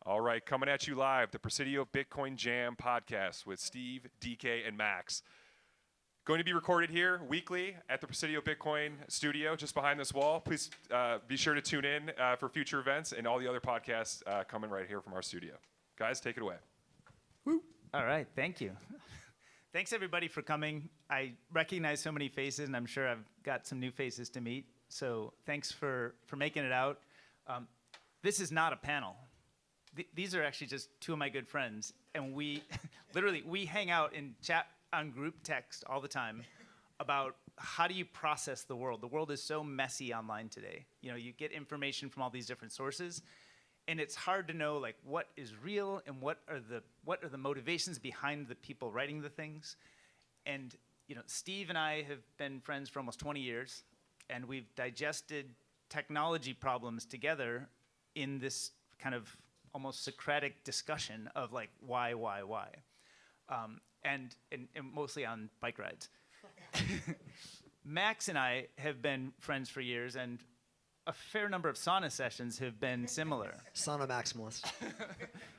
All right, coming at you live, the Presidio Bitcoin Jam podcast with Steve, DK, and Max. Going to be recorded here weekly at the Presidio Bitcoin studio just behind this wall. Please be sure to tune in for future events and all the other podcasts coming right here from our studio. Guys, take it away. Woo. All right, thank you. Thanks, everybody, for coming. I recognize so many faces, and I'm sure I've got some new faces to meet. So thanks for making it out. This is not a panel. These are actually just two of my good friends, and we we hang out and chat on group text all the time about how do you process the world. The world is so messy online today. You know, you get information from all these different sources, and it's hard to know like what is real and what are the motivations behind the people writing the things. And you know, Steve and I have been friends for almost 20 years, and we've digested technology problems together in this kind of almost Socratic discussion of like why, and mostly on bike rides. Max and I have been friends for years, and a fair number of sauna sessions have been similar. Sauna maximalist.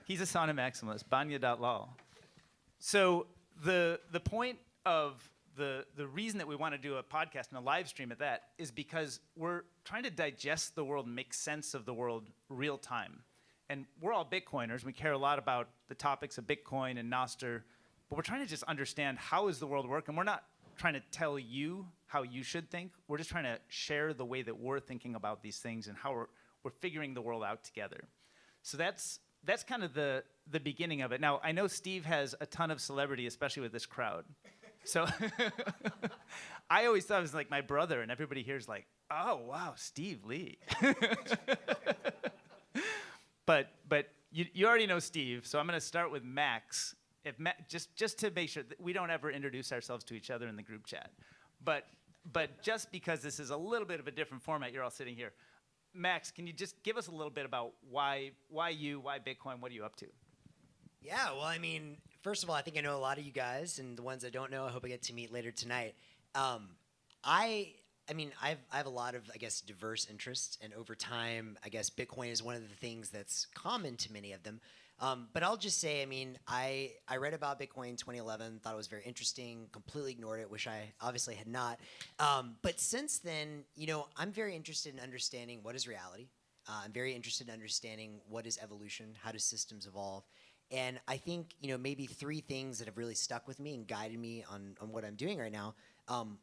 He's a sauna maximalist, banya.lol. So the point of the reason that we want to do a podcast and a live stream at that is because we're trying to digest the world and make sense of the world real time. And we're all Bitcoiners. We care a lot about the topics of Bitcoin and Nostr, but we're trying to just understand how is the world work, and we're not trying to tell you how you should think. We're just trying to share the way that we're thinking about these things and how we're figuring the world out together. So that's kind of the beginning of it. Now, I know Steve has a ton of celebrity, especially with this crowd. So I always thought it was like my brother, and everybody here is like, oh, wow, Steve Lee. But you already know Steve, so I'm going to start with Max. If just to make sure that we don't ever introduce ourselves to each other in the group chat. But just because this is a little bit of a different format, you're all sitting here. Max, can you just give us a little bit about why Bitcoin? What are you up to? Yeah, well, I mean, first of all, I think I know a lot of you guys, and the ones I don't know, I hope I get to meet later tonight. I mean, I have a lot of, I guess, diverse interests, and over time, I guess Bitcoin is one of the things that's common to many of them. But I'll just say, I mean, I read about Bitcoin in 2011, thought it was very interesting, completely ignored it, wish I obviously had not. But since then, you know, I'm very interested in understanding what is reality. I'm very interested in understanding what is evolution, how do systems evolve. And I think, you know, maybe three things that have really stuck with me and guided me on what I'm doing right now.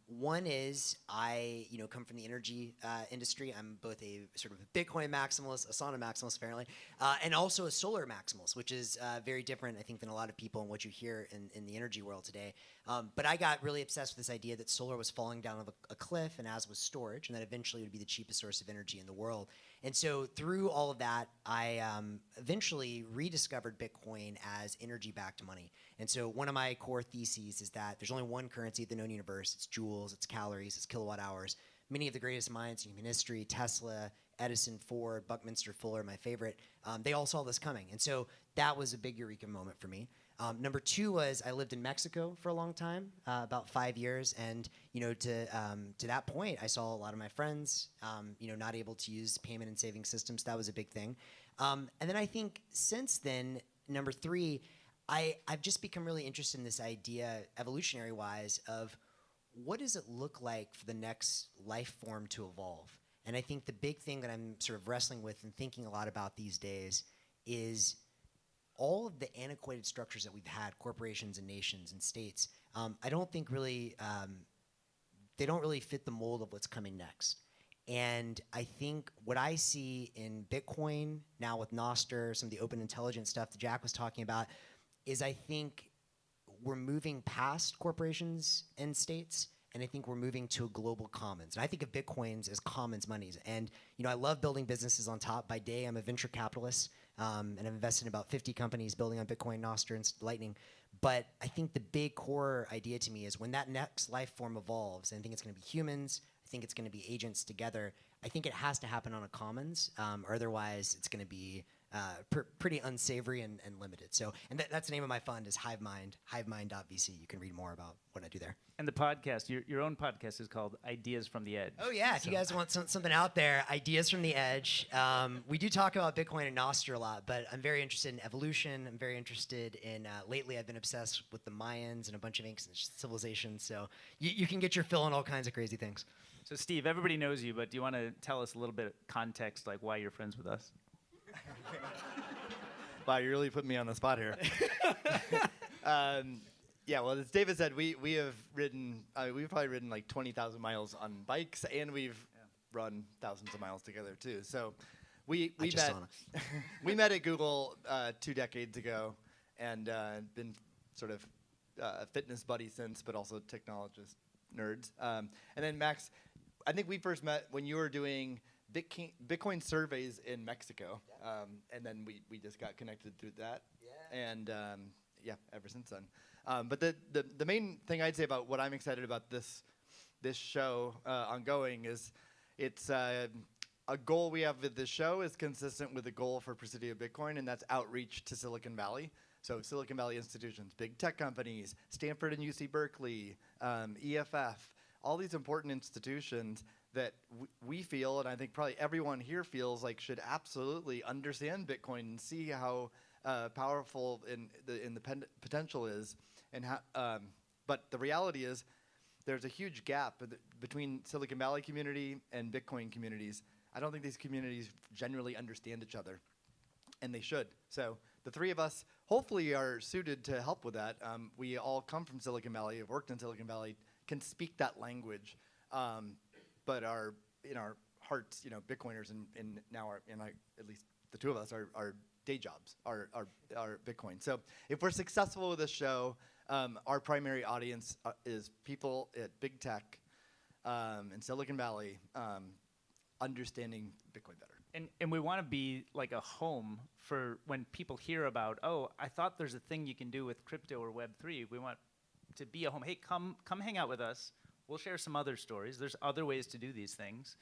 One is I, you know, come from the energy industry. I'm both a sort of a Bitcoin maximalist, a sauna maximalist apparently, and also a solar maximalist, which is very different, I think, than a lot of people and what you hear in the energy world today. But I got really obsessed with this idea that solar was falling down a cliff, and as was storage, and that eventually it would be the cheapest source of energy in the world. And so through all of that, I eventually rediscovered Bitcoin as energy-backed money. And so one of my core theses is that there's only one currency in the known universe. It's joules, it's calories, it's kilowatt hours. Many of the greatest minds in human history, Tesla, Edison, Ford, Buckminster Fuller, my favorite, they all saw this coming. And so that was a big eureka moment for me. Number two was I lived in Mexico for a long time, about 5 years, and you know, to that point, I saw a lot of my friends, you know, not able to use payment and saving systems. That was a big thing. And then I think since then, number three, I've just become really interested in this idea, evolutionary-wise, of what does it look like for the next life form to evolve? And I think the big thing that I'm sort of wrestling with and thinking a lot about these days is all of the antiquated structures that we've had, corporations and nations and states, I don't think really, they don't really fit the mold of what's coming next. And I think what I see in Bitcoin, now with Nostr, some of the open intelligence stuff that Jack was talking about, is I think we're moving past corporations and states, and I think we're moving to a global commons. And I think of Bitcoins as commons monies. And you know, I love building businesses on top. By day, I'm a venture capitalist, and I've invested in about 50 companies building on Bitcoin, Nostr, and Lightning. But I think the big core idea to me is when that next life form evolves, and I think it's going to be humans, I think it's going to be agents together, I think it has to happen on a commons, or otherwise it's going to be pretty unsavory and limited. So, and that's the name of my fund is HiveMind, hivemind.vc. You can read more about what I do there. And the podcast, your own podcast is called Ideas from the Edge. Oh yeah, if you guys want something out there, Ideas from the Edge. We do talk about Bitcoin and Nostr a lot, but I'm very interested in evolution. I'm very interested in, lately I've been obsessed with the Mayans and a bunch of ancient civilizations. So you can get your fill on all kinds of crazy things. So Steve, everybody knows you, but do you want to tell us a little bit of context, like why you're friends with us? Wow, you really put me on the spot here. Yeah, well, as David said, we've probably ridden like 20,000 miles on bikes, and we've run thousands of miles together too. So we met we met at Google 2 decades ago, and been sort of fitness buddies since, but also technologist nerds. And then Max, I think we first met when you were doing Bitcoin surveys in Mexico, and then we just got connected through that, and ever since then. But the main thing I'd say about what I'm excited about this show ongoing is it's a goal we have with this show is consistent with the goal for Presidio Bitcoin, and that's outreach to Silicon Valley. So Silicon Valley institutions, big tech companies, Stanford and UC Berkeley, EFF, all these important institutions that we feel, and I think probably everyone here feels like should absolutely understand Bitcoin and see how powerful in the potential is, and how. But the reality is, there's a huge gap between Silicon Valley community and Bitcoin communities. I don't think these communities generally understand each other, and they should. So the three of us hopefully are suited to help with that. We all come from Silicon Valley, have worked in Silicon Valley, can speak that language, but are in our hearts, Bitcoiners, and now at least the two of us are day jobs, are Bitcoin. So if we're successful with this show, our primary audience is people at big tech in Silicon Valley understanding Bitcoin better. And we want to be like a home for when people hear about, oh, I thought there's a thing you can do with crypto or Web3. We want to be a home. Hey, come hang out with us. We'll share some other stories. There's other ways to do these things.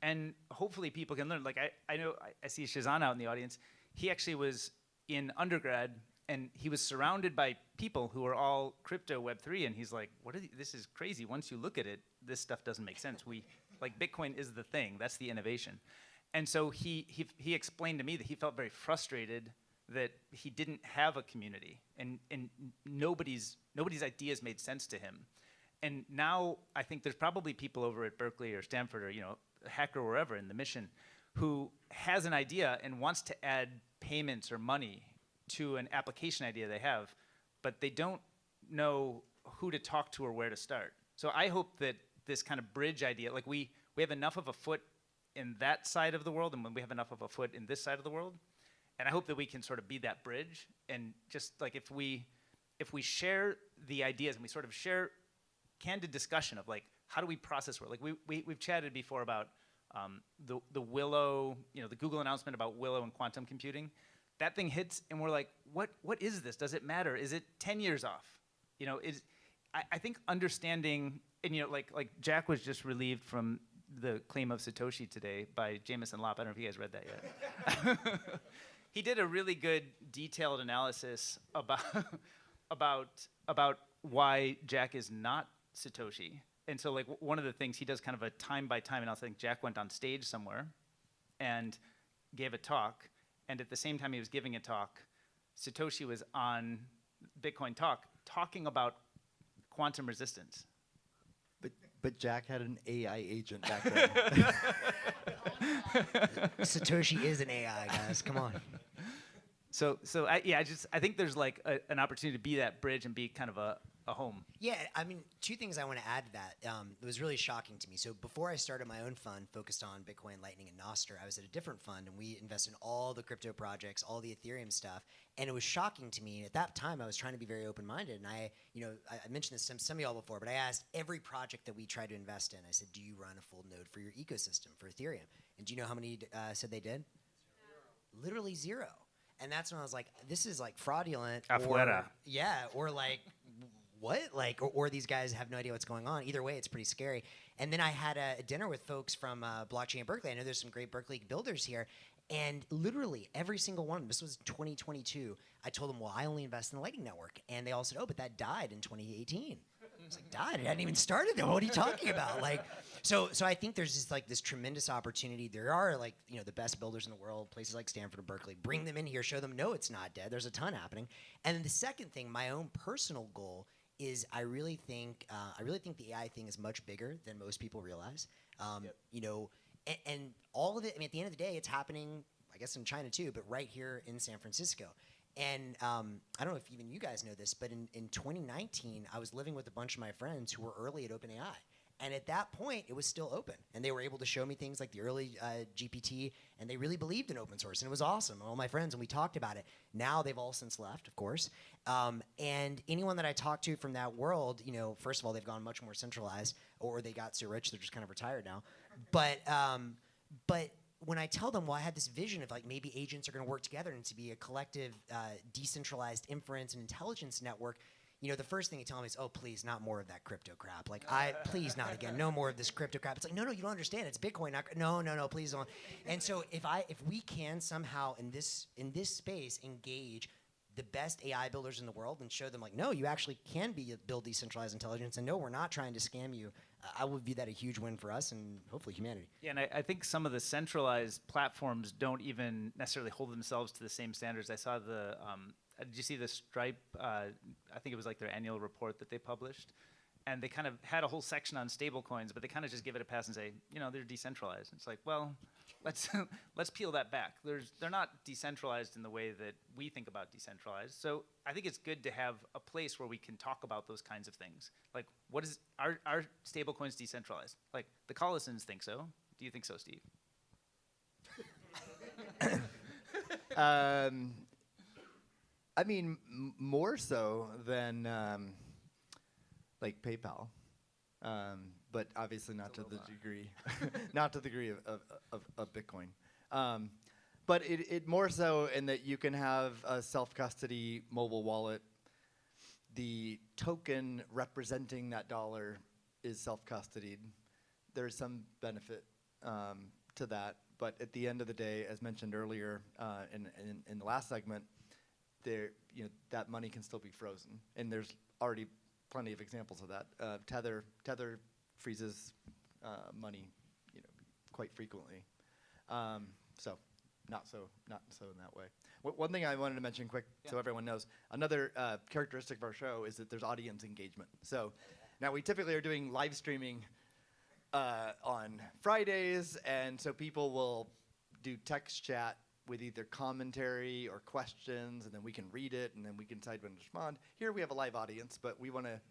And hopefully people can learn. Like I know I see Shazan out in the audience. He actually was in undergrad, and he was surrounded by people who are all crypto Web3, and he's like, this is crazy. Once you look at it, this stuff doesn't make sense. Like Bitcoin is the thing. That's the innovation. And so he explained to me that he felt very frustrated that he didn't have a community, and nobody's ideas made sense to him. And now I think there's probably people over at Berkeley or Stanford or Hacker or wherever in the mission who has an idea and wants to add payments or money to an application idea they have, but they don't know who to talk to or where to start. So I hope that this kind of bridge idea, like we have enough of a foot in that side of the world, and when we have enough of a foot in this side of the world, and I hope that we can sort of be that bridge. And just like if we share the ideas and we sort of share candid discussion of like how do we process work, like we've chatted before about the Willow, the Google announcement about Willow and quantum computing. That thing hits, and we're like, what is this? Does it matter? Is it 10 years off? I think understanding, and like Jack was just relieved from the claim of Satoshi today by Jameson Lopp. I don't know if you guys read that yet. He did a really good detailed analysis about why Jack is not Satoshi. And so like one of the things he does kind of a time by time analysis. I think Jack went on stage somewhere and gave a talk, and at the same time he was giving a talk, Satoshi was on Bitcoin Talk talking about quantum resistance. But Jack had an AI agent back then. Satoshi is an AI, guys. Come on. So I think there's like an opportunity to be that bridge and be kind of a home. Yeah, I mean, two things I want to add to that. It was really shocking to me. So before I started my own fund focused on Bitcoin, Lightning, and Nostr, I was at a different fund, and we invested in all the crypto projects, all the Ethereum stuff. And it was shocking to me. And at that time, I was trying to be very open-minded. And I mentioned this to some of y'all before, but I asked every project that we tried to invest in, I said, do you run a full node for your ecosystem, for Ethereum? And do you know how many said they did? 0. Literally 0. And that's when I was like, this is like fraudulent. Afuera. Or like, what? Like, or these guys have no idea what's going on. Either way, it's pretty scary. And then I had a dinner with folks from Blockchain at Berkeley. I know there's some great Berkeley builders here. And literally every single one, this was 2022, I told them, well, I only invest in the Lightning Network. And they all said, oh, but that died in 2018. I was like, died? It hadn't even started then. What are you talking about? Like, so I think there's just like this tremendous opportunity. There are like, you know, the best builders in the world, places like Stanford and Berkeley. Bring them in here, show them, no, it's not dead. There's a ton happening. And then the second thing, my own personal goal is I really think the AI thing is much bigger than most people realize. You know, and all of it, I mean, at the end of the day, it's happening, I guess, in China too, but right here in San Francisco. And I don't know if even you guys know this, but in 2019, I was living with a bunch of my friends who were early at OpenAI. And at that point, it was still open. And they were able to show me things like the early GPT, and they really believed in open source. And it was awesome. All my friends, and we talked about it. Now they've all since left, of course. And anyone that I talked to from that world, you know, first of all, they've gone much more centralized, or they got so rich they're just kind of retired now. But when I tell them, well, I had this vision of like maybe agents are going to work together and to be a collective, decentralized inference and intelligence network, you know, the first thing they tell me is, oh, please, not more of that crypto crap. Like, please, not again. No more of this crypto crap. It's like, no, you don't understand. It's Bitcoin. No, please don't. And so if we can somehow in this space engage the best AI builders in the world and show them like, no, you actually can build decentralized intelligence, and no, we're not trying to scam you. I would view that a huge win for us and hopefully humanity. Yeah, and I think some of the centralized platforms don't even necessarily hold themselves to the same standards. I saw the, did you see the Stripe, I think it was like their annual report that they published, and they kind of had a whole section on stable coins, but they kind of just give it a pass and say, you know, they're decentralized. It's like, well, let's peel that back. They're not decentralized in the way that we think about decentralized. So I think it's good to have a place where we can talk about those kinds of things. Like, what is our stable coins decentralized? Like the Collisons think so. Do you think so, Steve? I mean, more so than like PayPal, but obviously not to the degree, not to the degree of Bitcoin. But it more so in that you can have a self-custody mobile wallet. The token representing that dollar is self-custodied. There's some benefit to that, but at the end of the day, as mentioned earlier in the last segment, that money can still be frozen, and there's already plenty of examples of that. Tether freezes money, quite frequently. So not so in that way. One thing I wanted to mention quick, so everyone knows, another characteristic of our show is that there's audience engagement. So now we typically are doing live streaming on Fridays, and so people will do text chat with either commentary or questions, and then we can read it, and then we can decide when to respond. Here we have a live audience, but we want to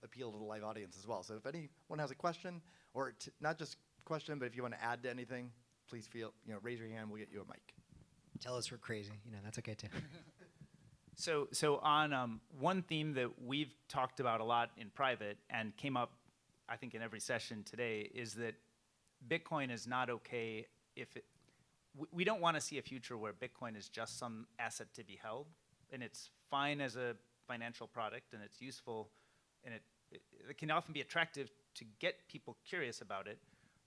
appeal to the live audience as well. So if anyone has a question, or not just question, but if you want to add to anything, please raise your hand. We'll get you a mic. Tell us we're crazy. That's okay too. So on one theme that we've talked about a lot in private and came up, I think, in every session today is that Bitcoin is not okay if it. We don't want to see a future where Bitcoin is just some asset to be held, and it's fine as a financial product, and it's useful, and it can often be attractive to get people curious about it.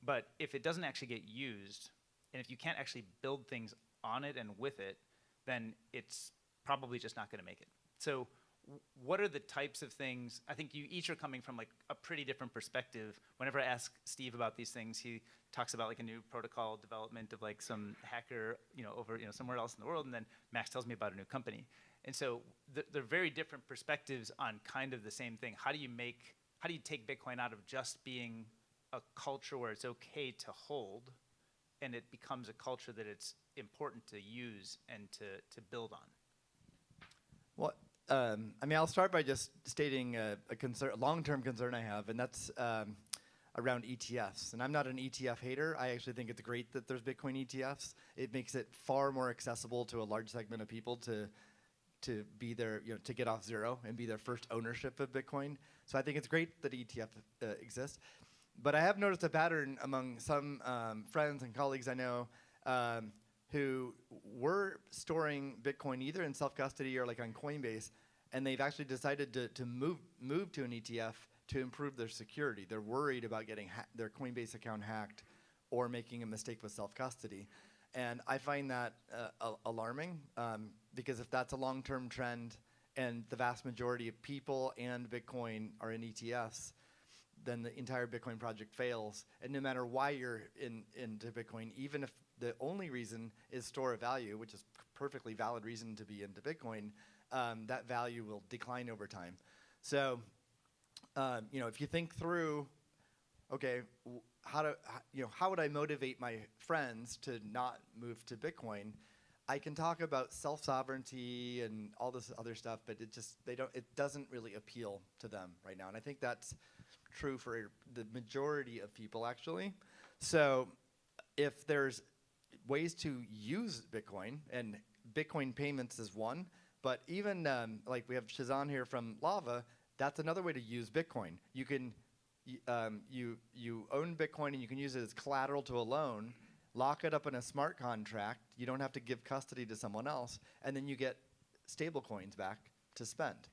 But if it doesn't actually get used, and if you can't actually build things on it and with it, then it's probably just not going to make it. So what are the types of things? I think you each are coming from like a pretty different perspective. Whenever I ask Steve about these things, he talks about like a new protocol development of like some hacker, over somewhere else in the world, and then Max tells me about a new company. And so they're very different perspectives on kind of the same thing. How do you take Bitcoin out of just being a culture where it's okay to hold, and it becomes a culture that it's important to use and to build on? Well, I'll start by just stating a long-term concern I have, and that's around ETFs. And I'm not an ETF hater. I actually think it's great that there's Bitcoin ETFs. It makes it far more accessible to a large segment of people to be their, to get off zero and be their first ownership of Bitcoin. So I think it's great that ETF exists. But I have noticed a pattern among some friends and colleagues I know who were storing Bitcoin either in self-custody or like on Coinbase, and they've actually decided to move to an ETF to improve their security. They're worried about getting their Coinbase account hacked or making a mistake with self-custody. And I find that alarming because if that's a long-term trend and the vast majority of people and Bitcoin are in ETFs, then the entire Bitcoin project fails. And no matter why you're into Bitcoin, even if the only reason is store of value, which is perfectly valid reason to be into Bitcoin, that value will decline over time. So, if you think through, okay, how would I motivate my friends to not move to Bitcoin? I can talk about self-sovereignty and all this other stuff, but it doesn't really appeal to them right now. And I think that's true for the majority of people, actually. So if there's ways to use Bitcoin, and Bitcoin payments is one, but even like we have Shazan here from Lava, that's another way to use Bitcoin. You can you own Bitcoin and you can use it as collateral to a loan, lock it up in a smart contract. You don't have to give custody to someone else, and then you get stable coins back to spend.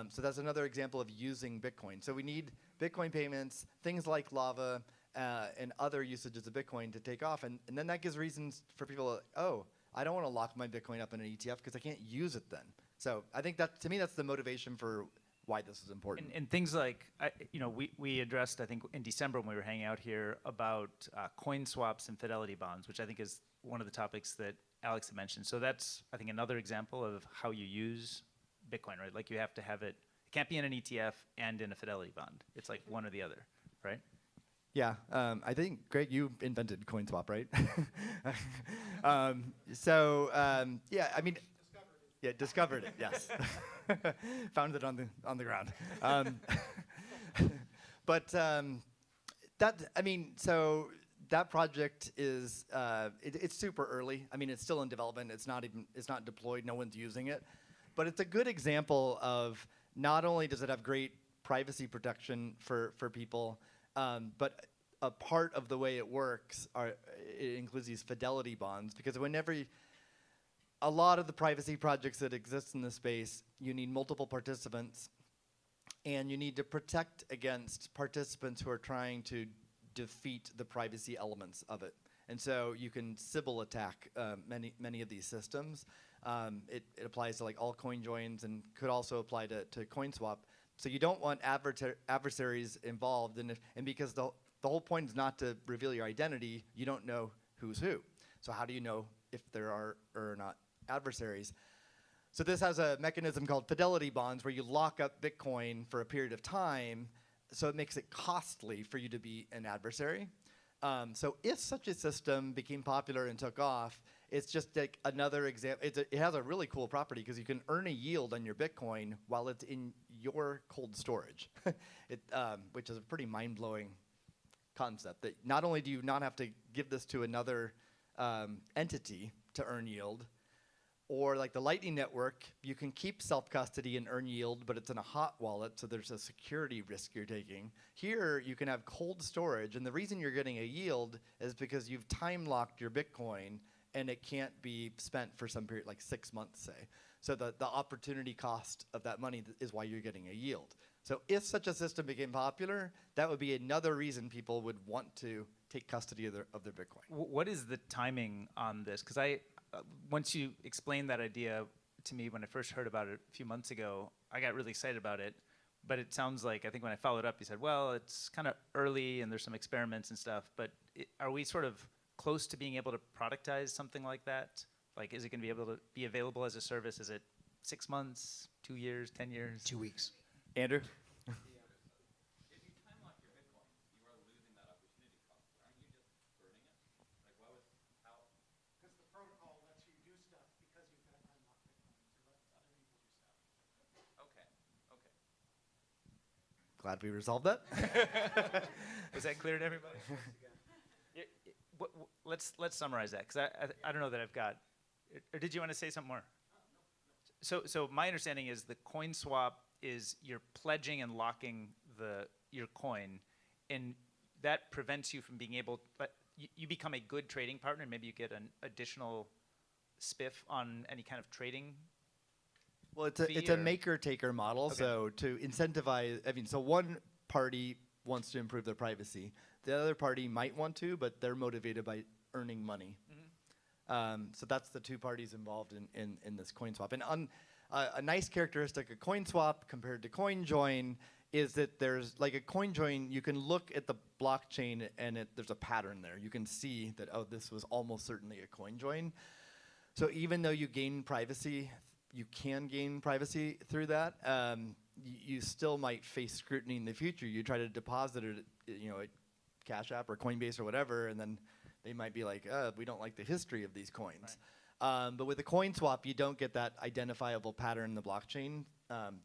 So that's another example of using Bitcoin. So we need Bitcoin payments, things like Lava, and other usages of Bitcoin to take off. And then that gives reasons for people, I don't want to lock my Bitcoin up in an ETF because I can't use it then. So I think that, to me, that's the motivation for why this is important. And things like, we addressed, I think, in December when we were hanging out here about coin swaps and fidelity bonds, which I think is one of the topics that Alex had mentioned. So that's, I think, another example of how you use Bitcoin, right? Like you have to have it can't be in an ETF and in a fidelity bond. It's like one or the other, right? Yeah, I think, Greg, you invented CoinSwap, right? Yeah, I mean, discovered it, yes. Found it on the ground. That project is it's super early. I mean, it's still in development. It's not deployed. No one's using it, but it's a good example of not only does it have great privacy protection for people, but a part of the way it works it includes these fidelity bonds, because a lot of the privacy projects that exist in the space, you need multiple participants, and you need to protect against participants who are trying to defeat the privacy elements of it. And so you can Sybil attack many of these systems. It applies to like all coin joins and could also apply to CoinSwap. So you don't want adversaries involved, and because the whole point is not to reveal your identity, you don't know who's who. So how do you know if there are or not adversaries? So this has a mechanism called fidelity bonds where you lock up Bitcoin for a period of time, so it makes it costly for you to be an adversary. So if such a system became popular and took off, it's just like another example. It has a really cool property because you can earn a yield on your Bitcoin while it's in your cold storage, which is a pretty mind-blowing concept. That not only do you not have to give this to another entity to earn yield, or like the Lightning Network, you can keep self-custody and earn yield, but it's in a hot wallet, so there's a security risk you're taking. Here, you can have cold storage, and the reason you're getting a yield is because you've time-locked your Bitcoin, and it can't be spent for some period, like 6 months, say. So the opportunity cost of that money is why you're getting a yield. So if such a system became popular, that would be another reason people would want to take custody of their Bitcoin. What is the timing on this? Because once you explained that idea to me when I first heard about it a few months ago, I got really excited about it. But it sounds like, I think when I followed up, you said, well, it's kind of early and there's some experiments and stuff. But are we sort of close to being able to productize something like that? Like, is it going to be able to be available as a service? Is it 6 months, 2 years, 10 years? 2 weeks. Andrew? Glad we resolved that. Was that clear to everybody? Let's summarize that, because I don't know that I've got. Or did you want to say something more? So my understanding is the coin swap is you're pledging and locking your coin, and that prevents you from being able. But you become a good trading partner, and maybe you get an additional spiff on any kind of trading. Well, it's a maker-taker model. Okay. So to incentivize, so one party wants to improve their privacy. The other party might want to, but they're motivated by earning money. So that's the two parties involved in this coin swap. And a nice characteristic of coin swap compared to coin join is that there's like a coin join, you can look at the blockchain and there's a pattern there. You can see that, oh, this was almost certainly a coin join. So even though you gain privacy, you can gain privacy through that, you still might face scrutiny in the future. You try to deposit it, at Cash App or Coinbase or whatever, and then they might be like, we don't like the history of these coins. Right. But with a coin swap, you don't get that identifiable pattern in the blockchain.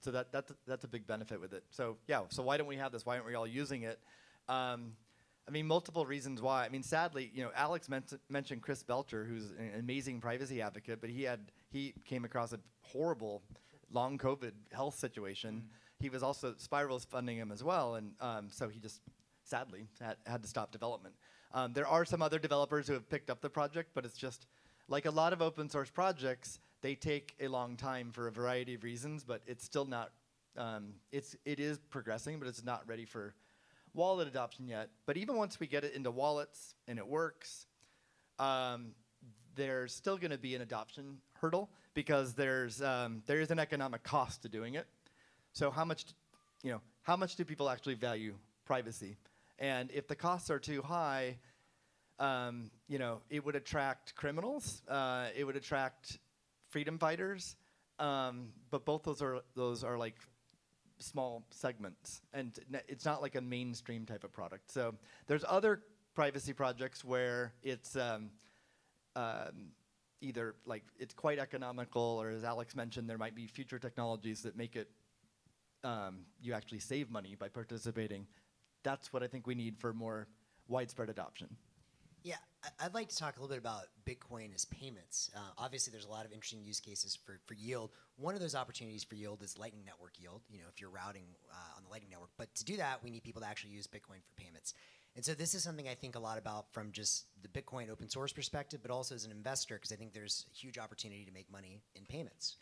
So that's a big benefit with it. So yeah, so why don't we have this? Why aren't we all using it? Multiple reasons why. Sadly, Alex mentioned Chris Belcher, who's an amazing privacy advocate, but he came across a horrible long COVID health situation. He was also, Spiral's funding him as well, and so he just sadly had to stop development. There are some other developers who have picked up the project, but it's just like a lot of open source projects, they take a long time for a variety of reasons, but it's still not, it is progressing, but it's not ready for wallet adoption yet. But even once we get it into wallets and it works, there's still going to be an adoption hurdle because there is an economic cost to doing it. So how much do people actually value privacy? And if the costs are too high, it would attract criminals. It would attract freedom fighters. But both those are like small segments, and it's not like a mainstream type of product. So there's other privacy projects where it's either like it's quite economical, or as Alex mentioned, there might be future technologies that make it you actually save money by participating. That's what I think we need for more widespread adoption. Yeah, I'd like to talk a little bit about Bitcoin as payments. Obviously, there's a lot of interesting use cases for yield. One of those opportunities for yield is Lightning Network yield, if you're routing on the Lightning Network. But to do that, we need people to actually use Bitcoin for payments. And so this is something I think a lot about from just the Bitcoin open source perspective, but also as an investor, because I think there's a huge opportunity to make money in payments.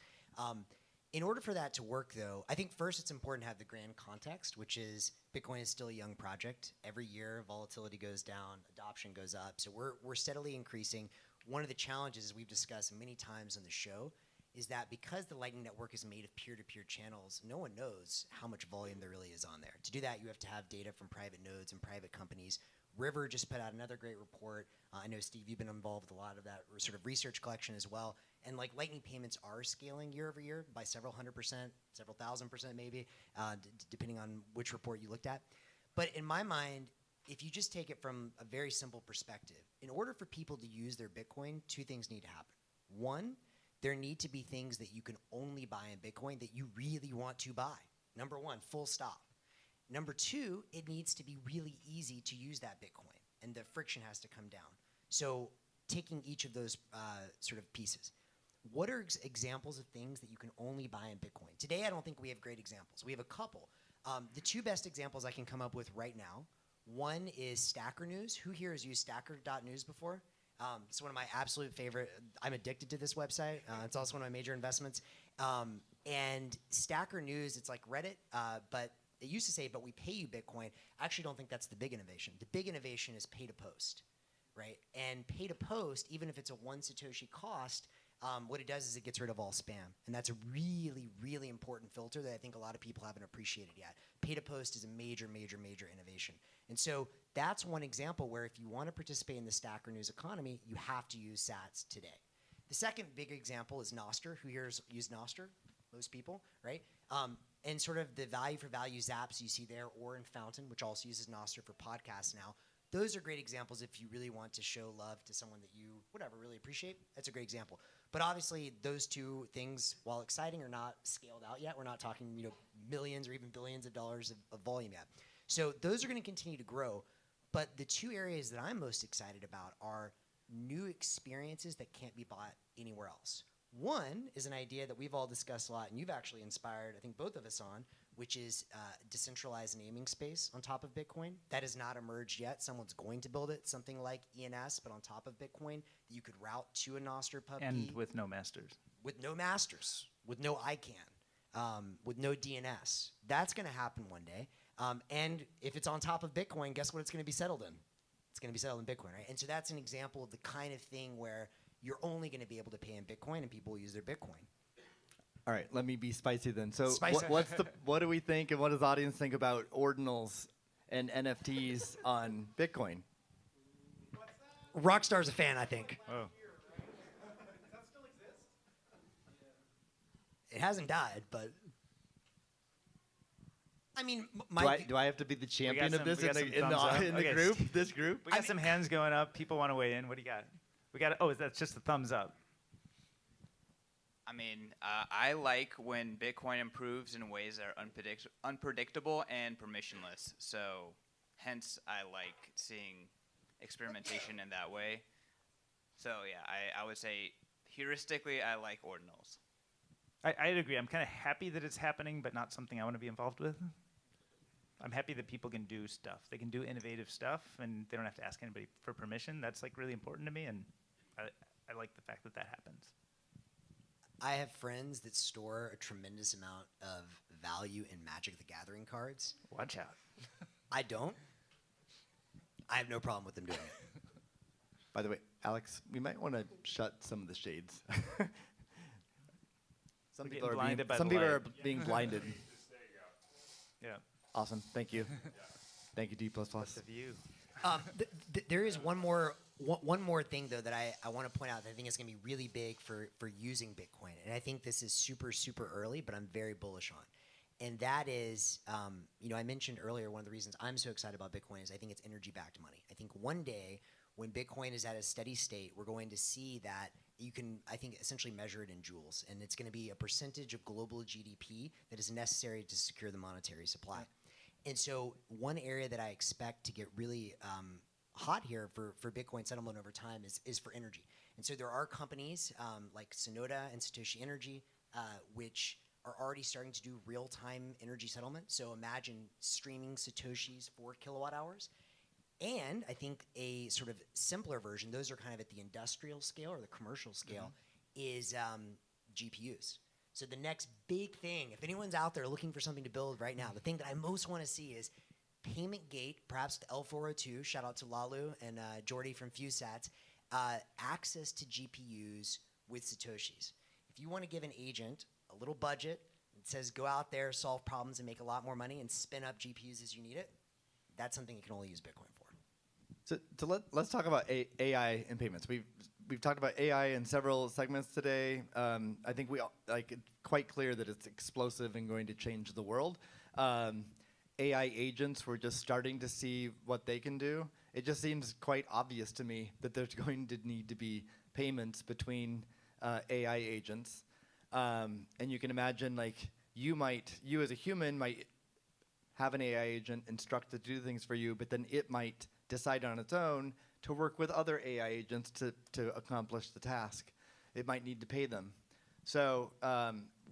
In order for that to work, though, I think first it's important to have the grand context, which is Bitcoin is still a young project. Every year, volatility goes down, adoption goes up. So we're steadily increasing. One of the challenges we've discussed many times on the show is that because the Lightning Network is made of peer-to-peer channels, no one knows how much volume there really is on there. To do that, you have to have data from private nodes and private companies. River just put out another great report. I know, Steve, you've been involved with a lot of that sort of research collection as well. And like Lightning payments are scaling year over year by several 100%, several 1,000% maybe, depending on which report you looked at. But in my mind, if you just take it from a very simple perspective, in order for people to use their Bitcoin, two things need to happen. One, there need to be things that you can only buy in Bitcoin that you really want to buy. Number one, full stop. Number two, it needs to be really easy to use that Bitcoin, and the friction has to come down. So taking each of those sort of pieces, what are examples of things that you can only buy in Bitcoin? Today, I don't think we have great examples. We have a couple. The two best examples I can come up with right now, one is Stacker News. Who here has used Stacker.news before? It's one of my absolute favorite. I'm addicted to this website. It's also one of my major investments. And Stacker News, it's like Reddit, but it used to say, but we pay you Bitcoin. I actually don't think that's the big innovation. The big innovation is pay to post, right? And pay to post, even if it's a 1 Satoshi cost, what it does is it gets rid of all spam. And that's a really, really important filter that I think a lot of people haven't appreciated yet. Pay to post is a major, major, major innovation. And so that's one example where if you want to participate in the Stacker News economy, you have to use sats today. The second big example is Nostr. Who here has used Nostr? Most people, right? And sort of the value for value zaps you see there, or in Fountain, which also uses Nostr for podcasts now. Those are great examples if you really want to show love to someone that you, really appreciate. That's a great example. But obviously, those two things, while exciting, are not scaled out yet. We're not talking, millions or even billions of dollars of volume yet. So those are going to continue to grow. But the two areas that I'm most excited about are new experiences that can't be bought anywhere else. One is an idea that we've all discussed a lot, and you've actually inspired, I think, both of us on, which is decentralized naming space on top of Bitcoin. That has not emerged yet. Someone's going to build it, something like ENS, but on top of Bitcoin, that you could route to a Nostr pub key. And with no masters. With no masters, with no ICANN, with no DNS. That's going to happen one day. And if it's on top of Bitcoin, guess what it's going to be settled in? It's going to be settled in Bitcoin, right? And so that's an example of the kind of thing where you're only going to be able to pay in Bitcoin, and people will use their Bitcoin. All right, let me be spicy then. So Spicy. what do we think, and what does the audience think about ordinals and NFTs on Bitcoin? Rockstar's a fan, I think. Oh. It hasn't died, but I mean, Do I have to be the champion of some- this we got some in thumbs up. the Okay. group? This group? We got some hands going up. People want to weigh in. What do you got? That's just a thumbs up. I mean, I like when Bitcoin improves in ways that are unpredictable and permissionless. So, hence, I like seeing experimentation in that way. So, yeah, I would say heuristically, I like ordinals. I'd agree. I'm kind of happy that it's happening, but not something I want to be involved with. I'm happy that people can do stuff. They can do innovative stuff, and they don't have to ask anybody for permission. That's like really important to me, and I like the fact that that happens. I have friends that store a tremendous amount of value in Magic the Gathering cards. Watch out. I don't. I have no problem with them doing it. By the way, Alex, we might want to shut some of the shades. Some We're people getting are blinded by some the people are light. being blinded. Yeah. Awesome. Thank you. Thank you, D++. The view. There is one more thing though that I want to point out that I think is going to be really big for using Bitcoin, and I think this is super early, but I'm very bullish on. And that is, I mentioned earlier one of the reasons I'm so excited about Bitcoin is I think it's energy-backed money. I think one day when Bitcoin is at a steady state, we're going to see that you can, I think, essentially measure it in joules, and it's going to be a percentage of global GDP that is necessary to secure the monetary supply. And so one area that I expect to get really hot here for Bitcoin settlement over time is for energy. And so there are companies like Sonoda and Satoshi Energy, which are already starting to do real-time energy settlement. So imagine streaming Satoshis for kilowatt hours. And I think a sort of simpler version, those are kind of at the industrial scale or the commercial scale, is GPUs. So the next big thing, if anyone's out there looking for something to build right now, the thing that I most want to see is payment gate, perhaps the L402, shout out to Lalu and Jordy from FuseSats, access to GPUs with Satoshis. If you want to give an agent a little budget that says go out there, solve problems, and make a lot more money and spin up GPUs as you need it, that's something you can only use Bitcoin for. So let's talk about AI and payments. We've talked about AI in several segments today. I think it's quite clear that it's explosive and going to change the world. AI agents, we're just starting to see what they can do. It just seems quite obvious to me that there's going to need to be payments between AI agents. And you can imagine, like, you as a human might have an AI agent instruct it to do things for you, but then it might decide on its own to work with other AI agents to accomplish the task. It might need to pay them. So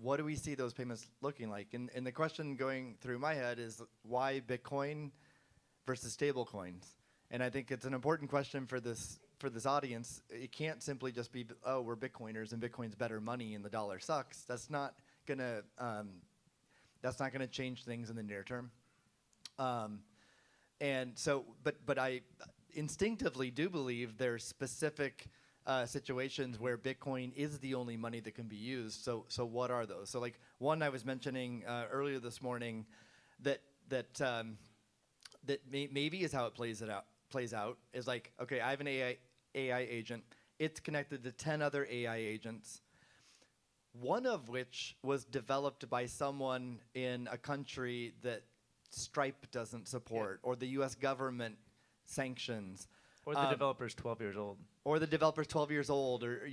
what do we see those payments looking like? And the question going through my head is why Bitcoin versus stable coins? And I think it's an important question for this audience. It can't simply just be, oh, we're Bitcoiners and Bitcoin's better money and the dollar sucks. That's not gonna change things in the near term. And so, but I instinctively do believe there's specific situations where Bitcoin is the only money that can be used. So what are those? So like one I was mentioning earlier this morning that maybe is how it plays out is like, okay, I have an AI agent. It's connected to 10 other AI agents, one of which was developed by someone in a country that Stripe doesn't support, or the U.S. government sanctions, Or the developer's 12 years old. or the developer's 12 years old, or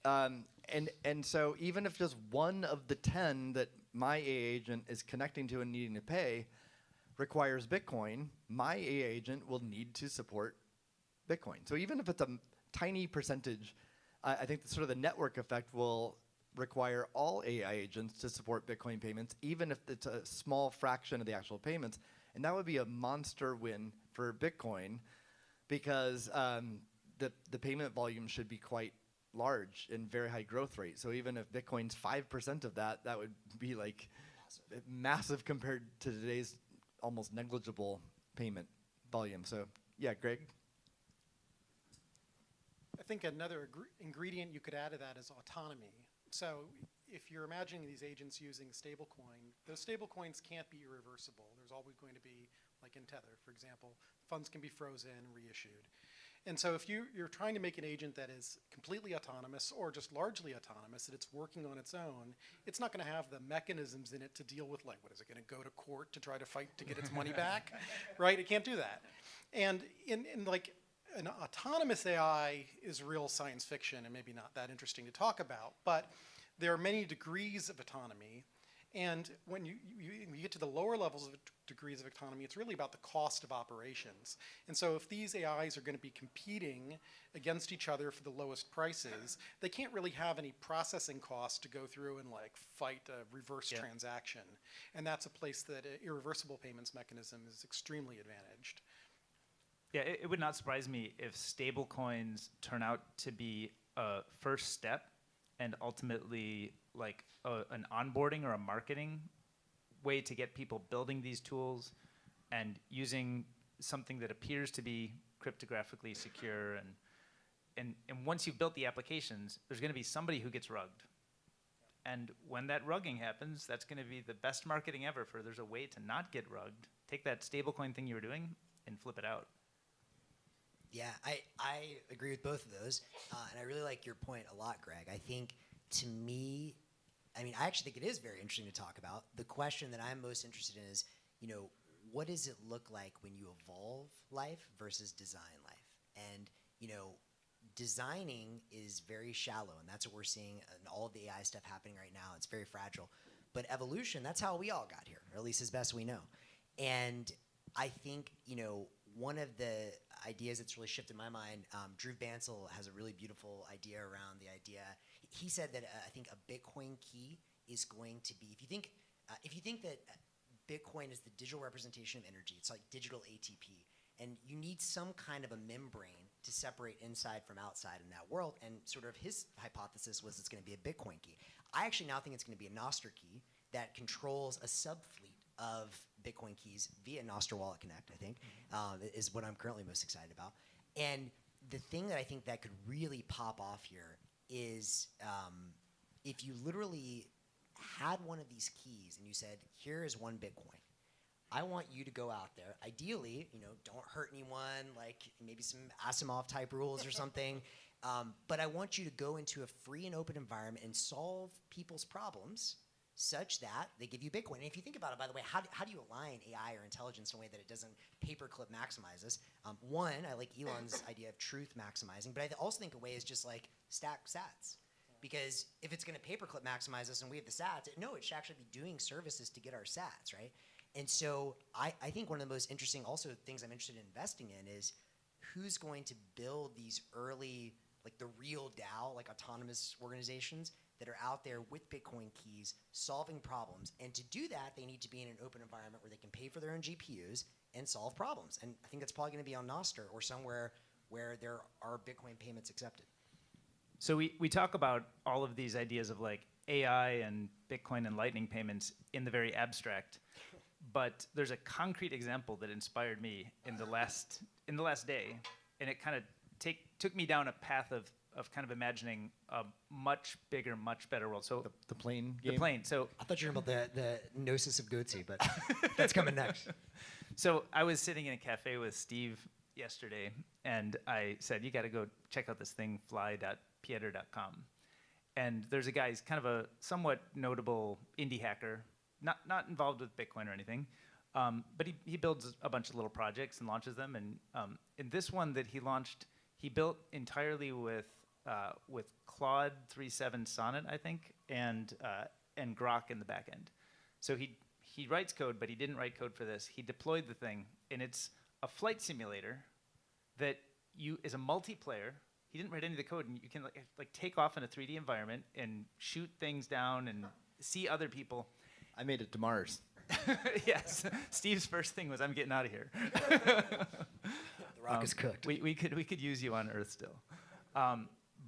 and so even if just one of the 10 that my AI agent is connecting to and needing to pay requires Bitcoin, my AI agent will need to support Bitcoin. So even if it's a tiny percentage, I think sort of the network effect will require all AI agents to support Bitcoin payments, even if it's a small fraction of the actual payments. And that would be a monster win for Bitcoin because the payment volume should be quite large and very high growth rate. So even if Bitcoin's 5% of that, that would be like massive compared to today's almost negligible payment volume. So yeah, Greg? I think another ingredient you could add to that is autonomy. So if you're imagining these agents using stablecoin, those stablecoins can't be irreversible. There's always going to be, like in Tether, for example, funds can be frozen, reissued. And so if you're trying to make an agent that is completely autonomous or just largely autonomous, that it's working on its own, it's not going to have the mechanisms in it to deal with, like, what is it going to go to court to try to fight to get its money back, right? It can't do that. And in like an autonomous AI is real science fiction and maybe not that interesting to talk about, but there are many degrees of autonomy. And when you get to the lower levels of degrees of autonomy, it's really about the cost of operations. And so if these AIs are going to be competing against each other for the lowest prices, they can't really have any processing costs to go through and like fight a reverse transaction. And that's a place that an irreversible payments mechanism is extremely advantaged. Yeah, it would not surprise me if stable coins turn out to be a first step and ultimately like an onboarding or a marketing way to get people building these tools and using something that appears to be cryptographically secure. And once you've built the applications, there's going to be somebody who gets rugged. And when that rugging happens, that's going to be the best marketing ever for there's a way to not get rugged. Take that stablecoin thing you were doing and flip it out. Yeah, I agree with both of those. And I really like your point a lot, Greg. I think, to me, I mean, I actually think it is very interesting to talk about. The question that I'm most interested in is, you know, what does it look like when you evolve life versus design life? And, you know, designing is very shallow, and that's what we're seeing in all of the AI stuff happening right now. It's very fragile. But evolution, that's how we all got here, or at least as best we know. And I think, you know, one of the ideas that's really shifted my mind, Drew Bansel has a really beautiful idea around the idea. He said that I think a Bitcoin key is going to be, if you think that Bitcoin is the digital representation of energy, it's like digital ATP, and you need some kind of a membrane to separate inside from outside in that world. And sort of his hypothesis was it's going to be a Bitcoin key. I actually now think it's going to be a Nostr key that controls a subfleet of Bitcoin keys via Nostr Wallet Connect, I think, is what I'm currently most excited about. And the thing that I think that could really pop off here is if you literally had one of these keys and you said, here is one Bitcoin. I want you to go out there. Ideally, you know, don't hurt anyone, like maybe some Asimov type rules or something. But I want you to go into a free and open environment and solve people's problems such that they give you Bitcoin. And if you think about it, by the way, how do you align AI or intelligence in a way that it doesn't paperclip maximize us? One, I like Elon's idea of truth maximizing, but I also think a way is just like stack sats. Because if it's going to paperclip maximize us and we have the sats, no, it should actually be doing services to get our sats, right? And so I think one of the most interesting also things I'm interested in investing in is who's going to build these early, like the real DAO, like autonomous organizations that are out there with Bitcoin keys solving problems. And to do that, they need to be in an open environment where they can pay for their own GPUs and solve problems. And I think that's probably going to be on Nostr or somewhere where there are Bitcoin payments accepted. So we talk about all of these ideas of like AI and Bitcoin and Lightning payments in the very abstract, but there's a concrete example that inspired me in the last day, and it kind of took me down a path of kind of imagining a much bigger, much better world. So the plane game? The plane. So I thought you were about the Gnosis of Goatsy, but that's coming next. So I was sitting in a cafe with Steve yesterday, and I said, you got to go check out this thing, fly.pieter.com. And there's a guy, he's kind of a somewhat notable indie hacker, not involved with Bitcoin or anything, but he builds a bunch of little projects and launches them. And in this one that he launched, he built entirely with Claude 3.7 Sonnet, I think, and Grok in the back end. So he writes code, but he didn't write code for this. He deployed the thing, and it's a flight simulator that is a multiplayer. He didn't write any of the code, and you can like take off in a 3D environment and shoot things down and see other people. I made it to Mars. Yes, Steve's first thing was, I'm getting out of here. The rock is cooked. We could use you on Earth still,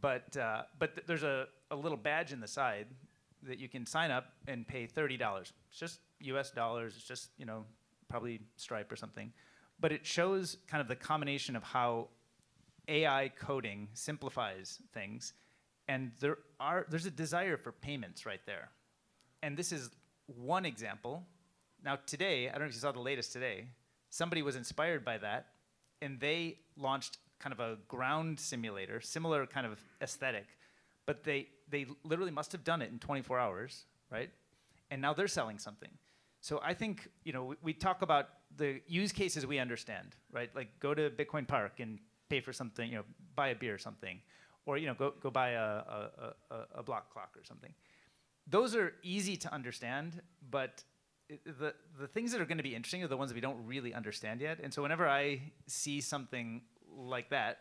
but there's a little badge in the side that you can sign up and pay $30. It's just U.S. dollars. It's just probably Stripe or something, but it shows kind of the combination of how AI coding simplifies things, and there's a desire for payments right there. And this is one example. Now today, I don't know if you saw the latest today, somebody was inspired by that, and they launched kind of a ground simulator, similar kind of aesthetic, but they literally must have done it in 24 hours, right? And now they're selling something. So I think, we talk about the use cases we understand, right? Like go to Bitcoin Park and pay for something, buy a beer or something, or go buy a block clock or something. Those are easy to understand, but the things that are going to be interesting are the ones that we don't really understand yet. And so whenever I see something like that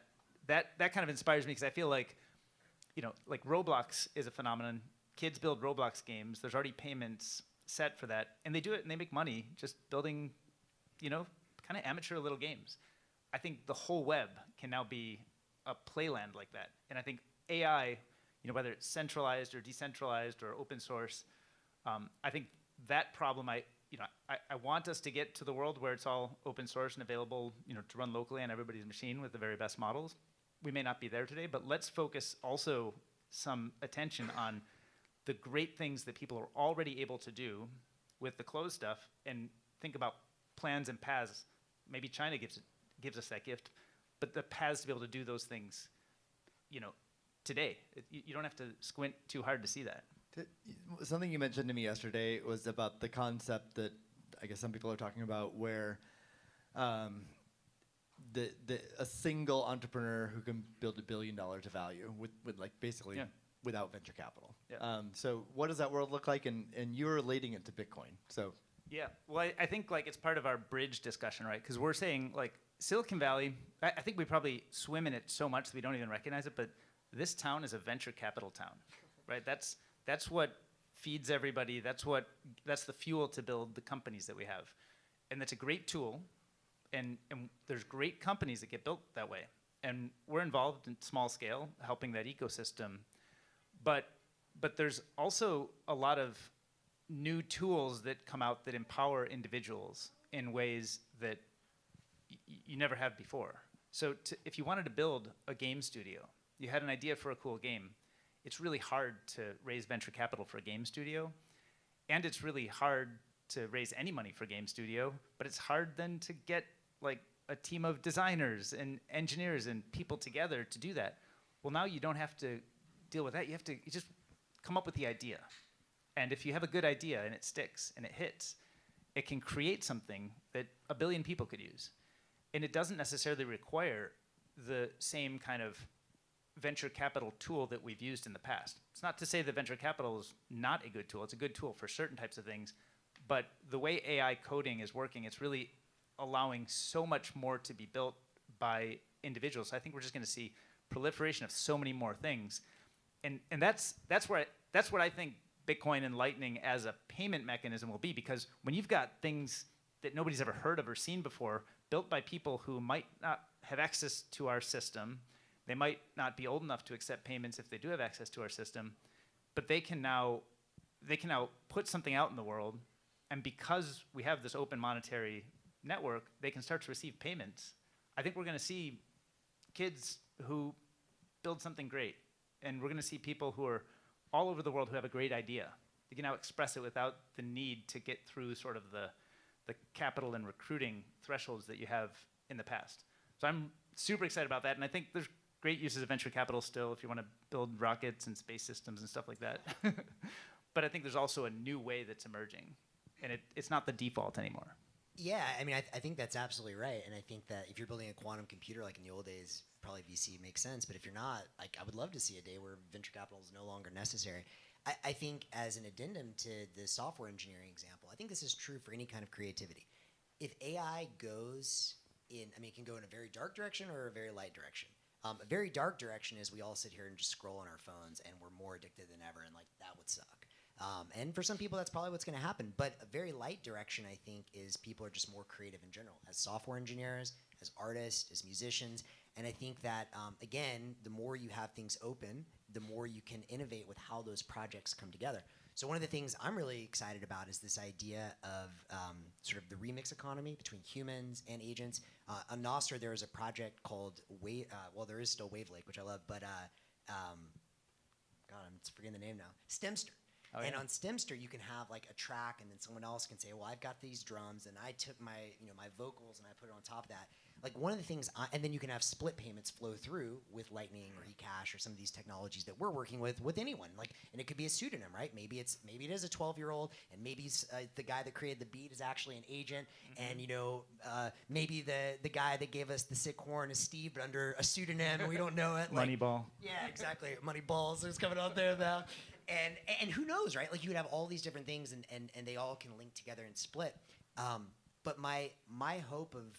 kind of inspires me, because I feel like, like Roblox is a phenomenon. Kids build Roblox games. There's already payments set for that, and they do it and they make money just building, kind of amateur little games. I think the whole web can now be a playland like that. And I think AI, whether it's centralized or decentralized or open source, I think that problem, I want us to get to the world where it's all open source and available, to run locally on everybody's machine with the very best models. We may not be there today, but let's focus also some attention on the great things that people are already able to do with the closed stuff, and think about plans and paths. Maybe China gives us that gift, but the paths to be able to do those things, today. You don't have to squint too hard to see that. Something you mentioned to me yesterday was about the concept that I guess some people are talking about, where a single entrepreneur who can build $1 billion of value with like basically without venture capital. Yeah. So what does that world look like? And you're relating it to Bitcoin. So yeah, well, I think like it's part of our bridge discussion, right? Because we're saying like Silicon Valley, I think we probably swim in it so much that we don't even recognize it, but this town is a venture capital town, right? That's what feeds everybody. That's the fuel to build the companies that we have. And that's a great tool, and there's great companies that get built that way. And we're involved in small scale, helping that ecosystem. But there's also a lot of new tools that come out that empower individuals in ways that you never have before. So if you wanted to build a game studio, you had an idea for a cool game, it's really hard to raise venture capital for a game studio, and it's really hard to raise any money for a game studio, but it's hard then to get like a team of designers and engineers and people together to do that. Well, now you don't have to deal with that. You just come up with the idea. And if you have a good idea and it sticks and it hits, it can create something that 1 billion people could use. And it doesn't necessarily require the same kind of venture capital tool that we've used in the past. It's not to say that venture capital is not a good tool. It's a good tool for certain types of things. But the way AI coding is working, it's really allowing so much more to be built by individuals. So I think we're just going to see proliferation of so many more things. And that's what I think Bitcoin and Lightning as a payment mechanism will be, because when you've got things that nobody's ever heard of or seen before, built by people who might not have access to our system, they might not be old enough to accept payments if they do have access to our system, but they can now put something out in the world, and because we have this open monetary network, they can start to receive payments. I think we're going to see kids who build something great, and we're going to see people who are all over the world who have a great idea. They can now express it without the need to get through sort of the capital and recruiting thresholds that you have in the past. So I'm super excited about that, and I think there's great uses of venture capital still if you want to build rockets and space systems and stuff like that. But I think there's also a new way that's emerging, and it's not the default anymore. Yeah, I mean, I think that's absolutely right. And I think that if you're building a quantum computer like in the old days, probably VC makes sense. But if you're not, like, I would love to see a day where venture capital is no longer necessary. I think as an addendum to the software engineering example, I think this is true for any kind of creativity. If AI goes in, I mean, it can go in a very dark direction or a very light direction. A very dark direction is we all sit here and just scroll on our phones and we're more addicted than ever, and like that would suck. And for some people, that's probably what's going to happen. But a very light direction, I think, is people are just more creative in general, as software engineers, as artists, as musicians. And I think that, again, the more you have things open, the more you can innovate with how those projects come together. So one of the things I'm really excited about is this idea of sort of the remix economy between humans and agents. On Nostr, there is a project called well, there is still Wavelake, which I love, but God, I'm forgetting the name now. Stemster. Oh, And yeah. on Stemster, you can have like a track, and then someone else can say, "Well, I've got these drums, and I took my, my vocals, and I put it on top of that." Like one of the things, and then you can have split payments flow through with Lightning or eCash or some of these technologies that we're working with anyone. Like, and it could be a pseudonym, right? Maybe it is a 12-year-old, and maybe the guy that created the beat is actually an agent, and maybe the guy that gave us the sick horn is Steve, but under a pseudonym, and we don't know it. Like, Moneyball. yeah, exactly. Moneyballs is coming out there now. And who knows, right? Like you would have all these different things, and they all can link together and split. But my hope of,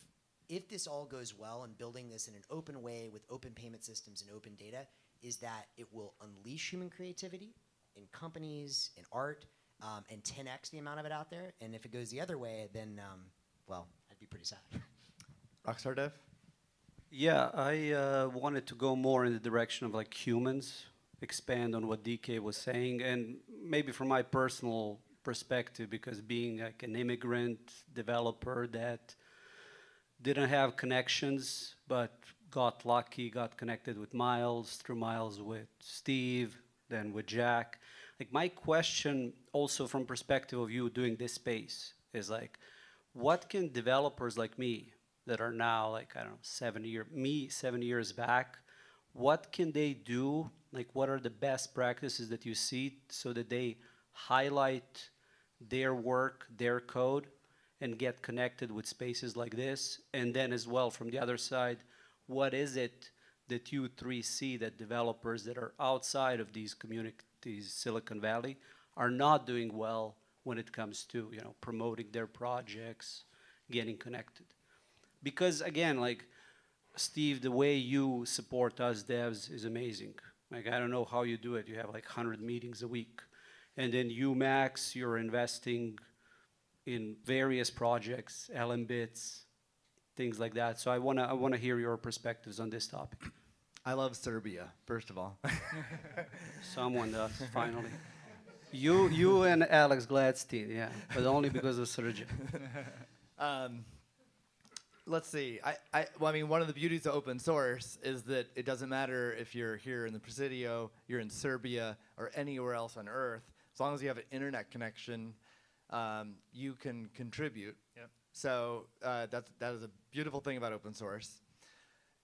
if this all goes well and building this in an open way with open payment systems and open data, is that it will unleash human creativity in companies, in art, and 10x the amount of it out there. And if it goes the other way, then, well, I'd be pretty sad. Rockstar Dev? Yeah, I wanted to go more in the direction of like humans, expand on what DK was saying, and maybe from my personal perspective, because being like an immigrant developer that didn't have connections, but got lucky, got connected with Miles, through Miles with Steve, then with Jack. Like my question also from perspective of you doing this space is like, what can developers like me that are now like, I don't know, 7 years back, what can they do? Like what are the best practices that you see so that they highlight their work, their code, and get connected with spaces like this? And then as well, from the other side, what is it that you three see that developers that are outside of these communities, Silicon Valley, are not doing well when it comes to promoting their projects, getting connected? Because again, like Steve, the way you support us devs is amazing. Like I don't know how you do it. You have like 100 meetings a week. And then you, Max, you're investing in various projects, LMBits, things like that. So I wanna hear your perspectives on this topic. I love Serbia, first of all. Someone does, finally. You and Alex Gladstein, yeah, but only because of Sergio. Let's see. Well, I mean, one of the beauties of open source is that it doesn't matter if you're here in the Presidio, you're in Serbia, or anywhere else on Earth. As long as you have an internet connection, you can contribute. Yep. So that is a beautiful thing about open source.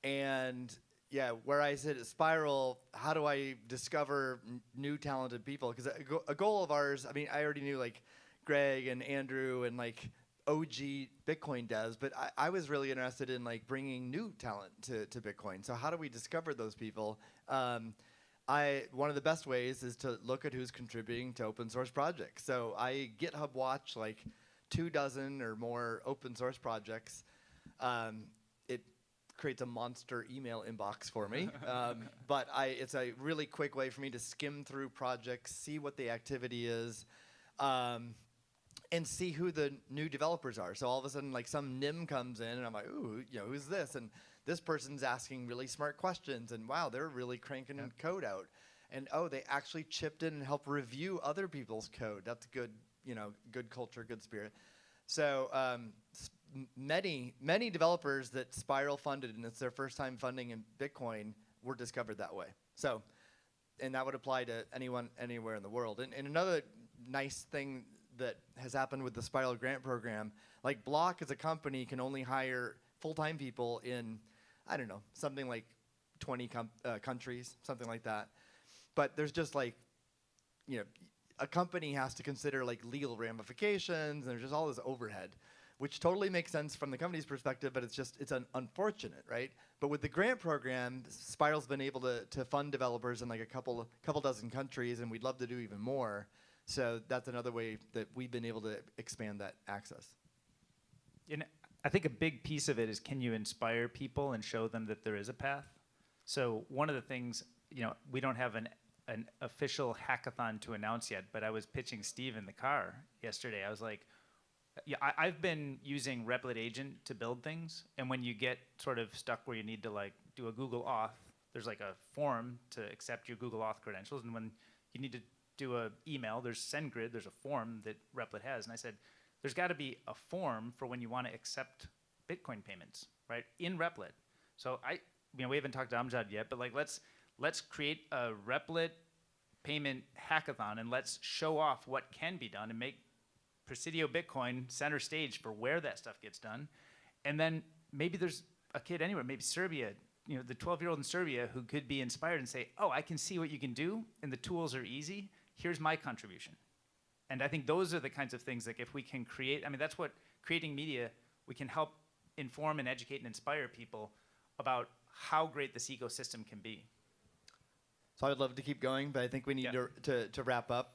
And yeah, where I sit at Spiral, how do I discover new talented people? Because a goal of ours, I mean, I already knew like Greg and Andrew and like OG Bitcoin devs, but I was really interested in like bringing new talent to Bitcoin. So how do we discover those people? One of the best ways is to look at who's contributing to open source projects. So I GitHub watch like 24 or more open source projects. It creates a monster email inbox for me. But it's a really quick way for me to skim through projects, see what the activity is, and see who the new developers are. So all of a sudden, like some NIM comes in, and I'm like, ooh, who's this? And this person's asking really smart questions, and wow, they're really cranking code out. And oh, they actually chipped in and helped review other people's code. That's good, good culture, good spirit. So many developers that Spiral funded, and it's their first time funding in Bitcoin, were discovered that way. So, and that would apply to anyone, anywhere in the world. And another nice thing that has happened with the Spiral Grant Program, like Block as a company can only hire full-time people in, I don't know, something like 20 countries, something like that. But there's just like, a company has to consider like legal ramifications, and there's just all this overhead, which totally makes sense from the company's perspective, but it's unfortunate, right? But with the grant program, Spiral's been able to fund developers in like a couple dozen countries, and we'd love to do even more. So that's another way that we've been able to expand that access. I think a big piece of it is, can you inspire people and show them that there is a path? So one of the things, we don't have an official hackathon to announce yet, but I was pitching Steve in the car yesterday. I was like, I've been using Replit Agent to build things, and when you get sort of stuck where you need to like do a Google Auth, there's like a form to accept your Google Auth credentials, and when you need to do a email. There's SendGrid. There's a form that Replit has, and I said, there's got to be a form for when you want to accept Bitcoin payments, right, in Replit. So we haven't talked to Amjad yet, but like let's create a Replit payment hackathon and let's show off what can be done and make Presidio Bitcoin center stage for where that stuff gets done. And then maybe there's a kid anywhere, maybe Serbia, the 12-year-old in Serbia who could be inspired and say, oh, I can see what you can do and the tools are easy. Here's my contribution. And I think those are the kinds of things, like if we can create, that's what creating media, we can help inform and educate and inspire people about how great this ecosystem can be. So I would love to keep going, but I think we need to wrap up.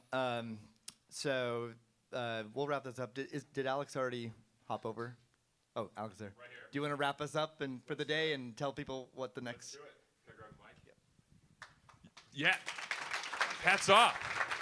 So we'll wrap this up. Did Alex already hop over? Oh, Alex there. Right here. Do you want to wrap us up for the day and tell people what the next? Let's do it. Can I grab the mic? Yeah. Hats off.